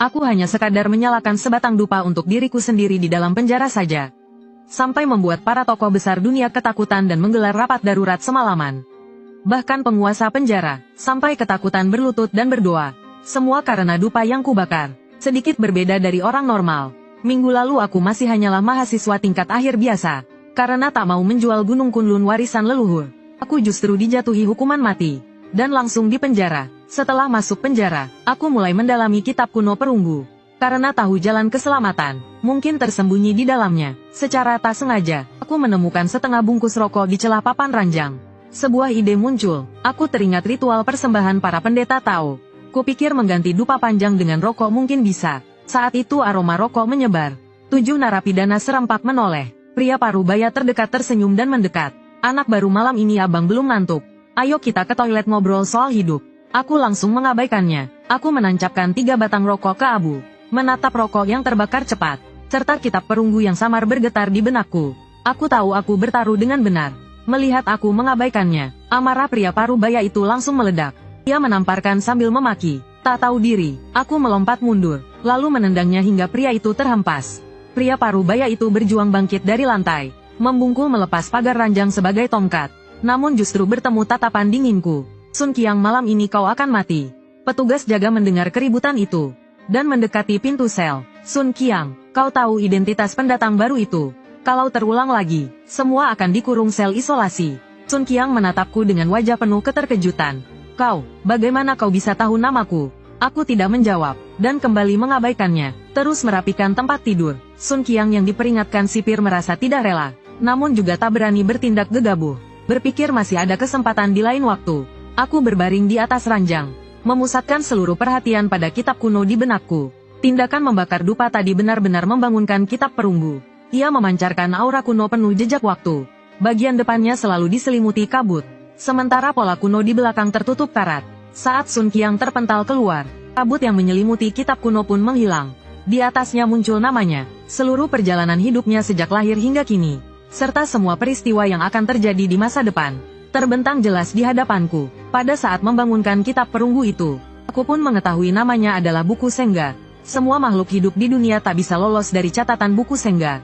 Aku hanya sekadar menyalakan sebatang dupa untuk diriku sendiri di dalam penjara saja. Sampai membuat para tokoh besar dunia ketakutan dan menggelar rapat darurat semalaman. Bahkan penguasa penjara, sampai ketakutan berlutut dan berdoa. Semua karena dupa yang kubakar. Sedikit berbeda dari orang normal. Minggu lalu aku masih hanyalah mahasiswa tingkat akhir biasa. Karena tak mau menjual Gunung Kunlun warisan leluhur. Aku justru dijatuhi hukuman mati. Dan langsung dipenjara. Setelah masuk penjara, aku mulai mendalami kitab kuno perunggu. Karena tahu jalan keselamatan, mungkin tersembunyi di dalamnya. Secara tak sengaja, aku menemukan setengah bungkus rokok di celah papan ranjang. Sebuah ide muncul, aku teringat ritual persembahan para pendeta Tao. Kupikir mengganti dupa panjang dengan rokok mungkin bisa. Saat itu aroma rokok menyebar. 7 narapidana serempak menoleh. Pria parubaya terdekat tersenyum dan mendekat. Anak baru malam ini abang belum ngantuk. Ayo kita ke toilet ngobrol soal hidup. Aku langsung mengabaikannya. Aku menancapkan 3 batang rokok ke abu. Menatap rokok yang terbakar cepat. Serta kitab perunggu yang samar bergetar di benakku. Aku tahu aku bertaruh dengan benar. Melihat aku mengabaikannya, amarah pria parubaya itu langsung meledak. Ia menamparkan sambil memaki. Tak tahu diri, aku melompat mundur. Lalu menendangnya hingga pria itu terhempas. Pria parubaya itu berjuang bangkit dari lantai. Membungkul melepas pagar ranjang sebagai tongkat. Namun justru bertemu tatapan dinginku. Sun Qiang, malam ini kau akan mati. Petugas jaga mendengar keributan itu. Dan mendekati pintu sel. Sun Qiang, kau tahu identitas pendatang baru itu. Kalau terulang lagi, semua akan dikurung sel isolasi. Sun Qiang menatapku dengan wajah penuh keterkejutan. Kau, bagaimana kau bisa tahu namaku? Aku tidak menjawab, dan kembali mengabaikannya. Terus merapikan tempat tidur. Sun Qiang yang diperingatkan sipir merasa tidak rela. Namun juga tak berani bertindak gegabah. Berpikir masih ada kesempatan di lain waktu. Aku berbaring di atas ranjang, memusatkan seluruh perhatian pada kitab kuno di benakku. Tindakan membakar dupa tadi benar-benar membangunkan kitab perunggu. Ia memancarkan aura kuno penuh jejak waktu. Bagian depannya selalu diselimuti kabut. Sementara pola kuno di belakang tertutup karat. Saat Sun Qiang terpental keluar, kabut yang menyelimuti kitab kuno pun menghilang. Di atasnya muncul namanya, seluruh perjalanan hidupnya sejak lahir hingga kini, serta semua peristiwa yang akan terjadi di masa depan. Terbentang jelas di hadapanku. Pada saat membangunkan kitab perunggu itu, aku pun mengetahui namanya adalah buku Sengga. Semua makhluk hidup di dunia tak bisa lolos dari catatan buku Sengga.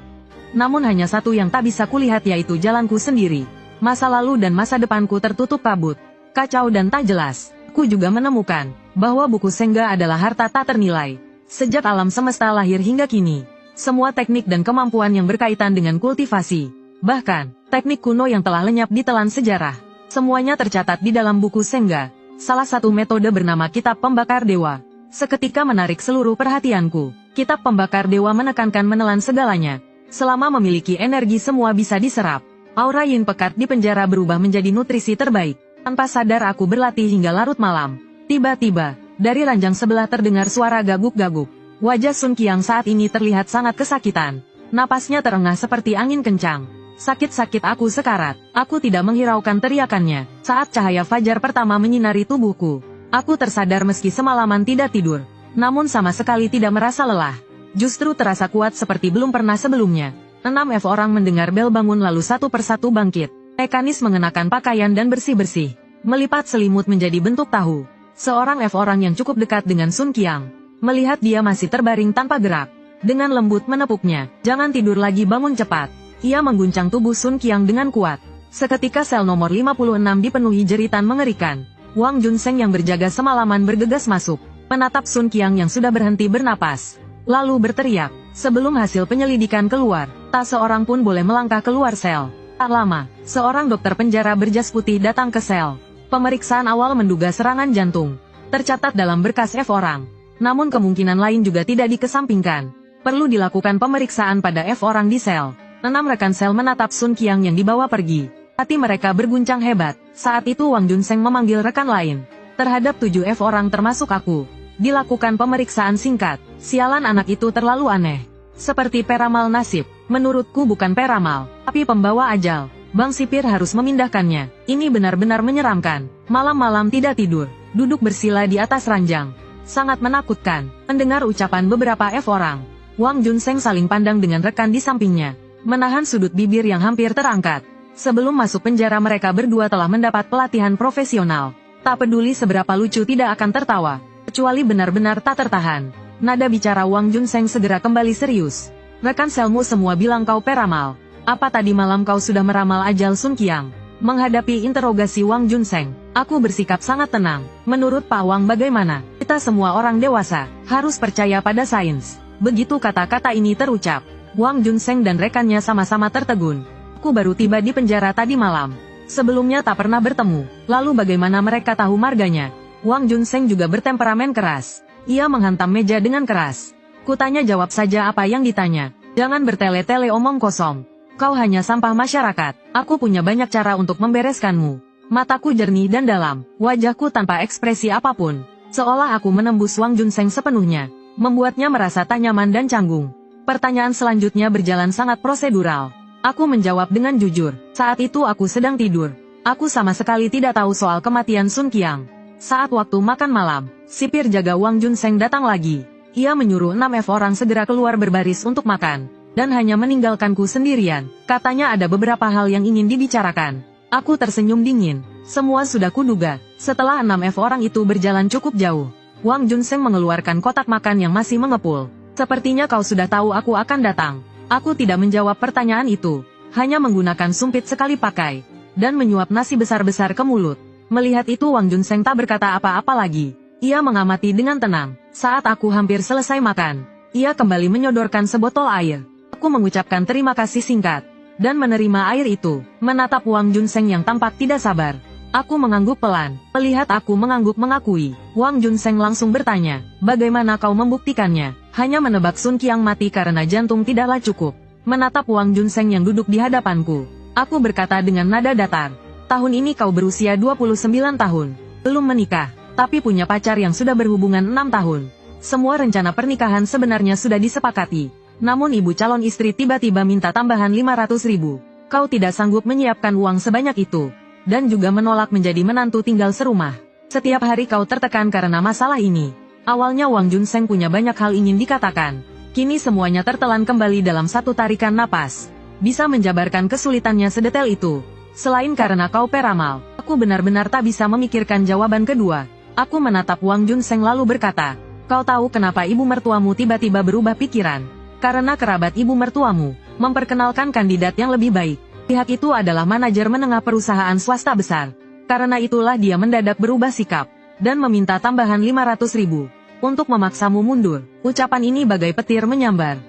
Namun hanya satu yang tak bisa kulihat, yaitu jalanku sendiri. Masa lalu dan masa depanku tertutup kabut, kacau dan tak jelas. Aku juga menemukan bahwa buku Sengga adalah harta tak ternilai. Sejak alam semesta lahir hingga kini, semua teknik dan kemampuan yang berkaitan dengan kultivasi, bahkan teknik kuno yang telah lenyap di telan sejarah, semuanya tercatat di dalam buku Sengga. Salah satu metode bernama Kitab Pembakar Dewa. Seketika menarik seluruh perhatianku. Kitab Pembakar Dewa menekankan menelan segalanya. Selama memiliki energi semua bisa diserap. Aura yin pekat di penjara berubah menjadi nutrisi terbaik. Tanpa sadar aku berlatih hingga larut malam. Tiba-tiba, dari ranjang sebelah terdengar suara gaguk-gaguk. Wajah Sun Qiang saat ini terlihat sangat kesakitan. Napasnya terengah seperti angin kencang. Sakit-sakit aku sekarat. Aku tidak menghiraukan teriakannya. Saat cahaya fajar pertama menyinari tubuhku, aku tersadar meski semalaman tidak tidur. Namun sama sekali tidak merasa lelah. Justru terasa kuat seperti belum pernah sebelumnya. 6 orang mendengar bel bangun lalu satu persatu bangkit. Mekanis mengenakan pakaian dan bersih-bersih. Melipat selimut menjadi bentuk tahu. Seorang orang yang cukup dekat dengan Sun Qiang. Melihat dia masih terbaring tanpa gerak. Dengan lembut menepuknya. Jangan tidur lagi, bangun cepat. Ia mengguncang tubuh Sun Qiang dengan kuat. Seketika sel nomor 56 dipenuhi jeritan mengerikan. Wang Junseng yang berjaga semalaman bergegas masuk. Menatap Sun Qiang yang sudah berhenti bernapas. Lalu berteriak. Sebelum hasil penyelidikan keluar, tak seorang pun boleh melangkah keluar sel. Tak lama, seorang dokter penjara berjas putih datang ke sel. Pemeriksaan awal menduga serangan jantung. Tercatat dalam berkas orang. Namun kemungkinan lain juga tidak dikesampingkan. Perlu dilakukan pemeriksaan pada orang di sel. 6 rekan sel menatap Sun Qiang yang dibawa pergi. Hati mereka berguncang hebat. Saat itu Wang Junseng memanggil rekan lain. Terhadap 7 orang termasuk aku. Dilakukan pemeriksaan singkat. Sialan anak itu terlalu aneh. Seperti peramal nasib. Menurutku bukan peramal, tapi pembawa ajal. Bang Sipir harus memindahkannya. Ini benar-benar menyeramkan. Malam-malam tidak tidur. Duduk bersila di atas ranjang. Sangat menakutkan. Mendengar ucapan beberapa orang. Wang Junseng saling pandang dengan rekan di sampingnya. Menahan sudut bibir yang hampir terangkat. Sebelum masuk penjara mereka berdua telah mendapat pelatihan profesional. Tak peduli seberapa lucu tidak akan tertawa. Kecuali benar-benar tak tertahan. Nada bicara Wang Junseng segera kembali serius. Rekan selmu semua bilang kau peramal. Apa tadi malam kau sudah meramal ajal Sun Qiang? Menghadapi interogasi Wang Junseng, aku bersikap sangat tenang. Menurut Pak Wang bagaimana? Kita semua orang dewasa, harus percaya pada sains. Begitu kata-kata ini terucap, Wang Junseng dan rekannya sama-sama tertegun. Aku baru tiba di penjara tadi malam. Sebelumnya tak pernah bertemu. Lalu bagaimana mereka tahu marganya? Wang Junseng juga bertemperamen keras. Ia menghantam meja dengan keras. Kutanya jawab saja apa yang ditanya. Jangan bertele-tele omong kosong. Kau hanya sampah masyarakat. Aku punya banyak cara untuk membereskanmu. Mataku jernih dan dalam. Wajahku tanpa ekspresi apapun. Seolah aku menembus Wang Junseng sepenuhnya. Membuatnya merasa tak nyaman dan canggung. Pertanyaan selanjutnya berjalan sangat prosedural. Aku menjawab dengan jujur. Saat itu aku sedang tidur. Aku sama sekali tidak tahu soal kematian Sun Qiang. Saat waktu makan malam, sipir jaga Wang Junseng datang lagi. Ia menyuruh 6F orang segera keluar berbaris untuk makan, dan hanya meninggalkanku sendirian. Katanya ada beberapa hal yang ingin dibicarakan. Aku tersenyum dingin. Semua sudah kuduga. Setelah 6F orang itu berjalan cukup jauh, Wang Junseng mengeluarkan kotak makan yang masih mengepul. Sepertinya kau sudah tahu aku akan datang. Aku tidak menjawab pertanyaan itu, hanya menggunakan sumpit sekali pakai, dan menyuap nasi besar-besar ke mulut. Melihat itu Wang Junseng tak berkata apa-apa lagi. Ia mengamati dengan tenang. Saat aku hampir selesai makan, ia kembali menyodorkan sebotol air. Aku mengucapkan terima kasih singkat, dan menerima air itu, menatap Wang Junseng yang tampak tidak sabar. Aku mengangguk pelan. Melihat aku mengangguk mengakui, Wang Junseng langsung bertanya, bagaimana kau membuktikannya? Hanya menebak Sun Qiang mati karena jantung tidaklah cukup. Menatap Wang Junseng yang duduk di hadapanku, aku berkata dengan nada datar. Tahun ini kau berusia 29 tahun, belum menikah, tapi punya pacar yang sudah berhubungan 6 tahun. Semua rencana pernikahan sebenarnya sudah disepakati. Namun ibu calon istri tiba-tiba minta tambahan 500 ribu. Kau tidak sanggup menyiapkan uang sebanyak itu, dan juga menolak menjadi menantu tinggal serumah. Setiap hari kau tertekan karena masalah ini. Awalnya Wang Junseng punya banyak hal ingin dikatakan. Kini semuanya tertelan kembali dalam satu tarikan napas. Bisa menjabarkan kesulitannya sedetail itu. Selain karena kau peramal, aku benar-benar tak bisa memikirkan jawaban kedua. Aku menatap Wang Junseng lalu berkata, kau tahu kenapa ibu mertuamu tiba-tiba berubah pikiran? Karena kerabat ibu mertuamu memperkenalkan kandidat yang lebih baik. Pihak itu adalah manajer menengah perusahaan swasta besar. Karena itulah dia mendadak berubah sikap, dan meminta tambahan 500 ribu, untuk memaksamu mundur. Ucapan ini bagai petir menyambar.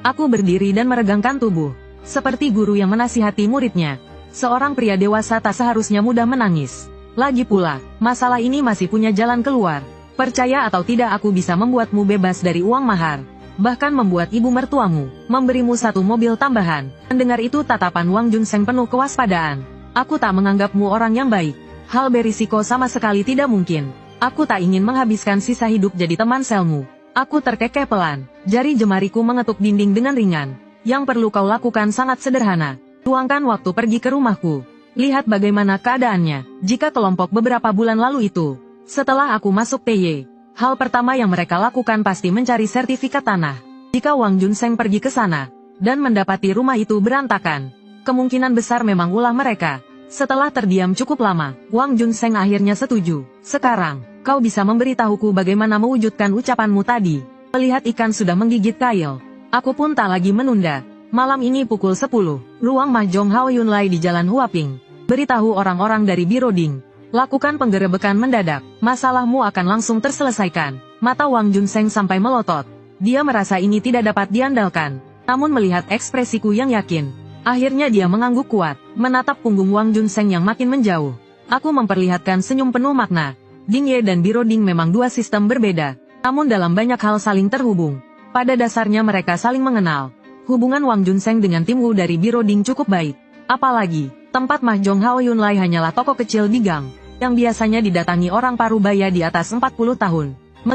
Aku berdiri dan meregangkan tubuh. Seperti guru yang menasihati muridnya. Seorang pria dewasa tak seharusnya mudah menangis. Lagi pula, masalah ini masih punya jalan keluar. Percaya atau tidak aku bisa membuatmu bebas dari uang mahar. Bahkan membuat ibu mertuamu memberimu 1 mobil tambahan. Mendengar itu tatapan Wang Junseng penuh kewaspadaan. Aku tak menganggapmu orang yang baik. Hal berisiko sama sekali tidak mungkin. Aku tak ingin menghabiskan sisa hidup jadi teman selmu. Aku terkekeh pelan. Jari jemariku mengetuk dinding dengan ringan. Yang perlu kau lakukan sangat sederhana. Luangkan waktu pergi ke rumahku. Lihat bagaimana keadaannya. Jika kelompok beberapa bulan lalu itu, setelah aku masuk TY, hal pertama yang mereka lakukan pasti mencari sertifikat tanah. Jika Wang Junseng pergi ke sana, dan mendapati rumah itu berantakan, kemungkinan besar memang ulah mereka. Setelah terdiam cukup lama, Wang Junseng akhirnya setuju. Sekarang, kau bisa memberitahuku bagaimana mewujudkan ucapanmu tadi. Melihat ikan sudah menggigit kail, aku pun tak lagi menunda. Malam ini pukul 10, ruang Mahjong Hao Yunlai di Jalan Huaping. Beritahu orang-orang dari Biro Ding. Lakukan penggerebekan mendadak. Masalahmu akan langsung terselesaikan. Mata Wang Junseng sampai melotot. Dia merasa ini tidak dapat diandalkan. Namun melihat ekspresiku yang yakin, akhirnya dia mengangguk kuat, menatap punggung Wang Junseng yang makin menjauh. Aku memperlihatkan senyum penuh makna. Ding Ye dan Biro Ding memang dua sistem berbeda, namun dalam banyak hal saling terhubung. Pada dasarnya mereka saling mengenal. Hubungan Wang Junseng dengan tim Wu dari Biro Ding cukup baik. Apalagi, tempat Mahjong Hao Yunlai hanyalah toko kecil di gang, yang biasanya didatangi orang parubaya di atas 40 tahun.